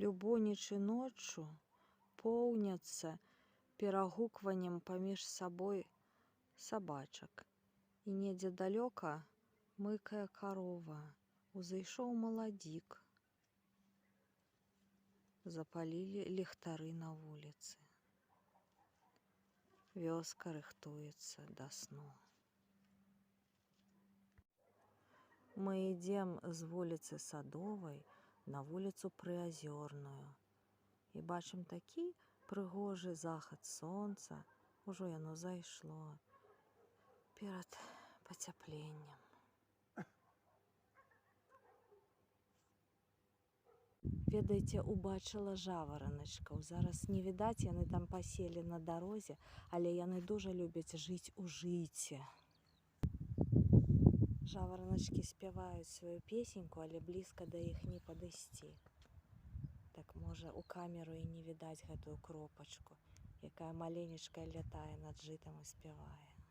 Любонічы ноччу поўняцца перагукваннем паміж сабой сабачак. І недзе далёка мыкае карова. Узышоў маладзік. Запалілі ліхтары на вуліцы. Вёска рыхтуецца да сну. Мы ідзем з вуліцы Садовай на вуліцу Прыазёрную і бачым такі прыгожы захад сонца, ужо яно зайшло перад пацяпленнем. Ведаеце, убачыла жавараначкаў. Зараз не відаць, яны там паселі на дарозе, але яны дужа любяць жыць у жыце. Жавараначкі спяваюць сваю песеньку, але блізка да іх не падысці. Так можа у камеру і не відаць гэтую кропачку, якая маленечкая лятае над жытам і спявае.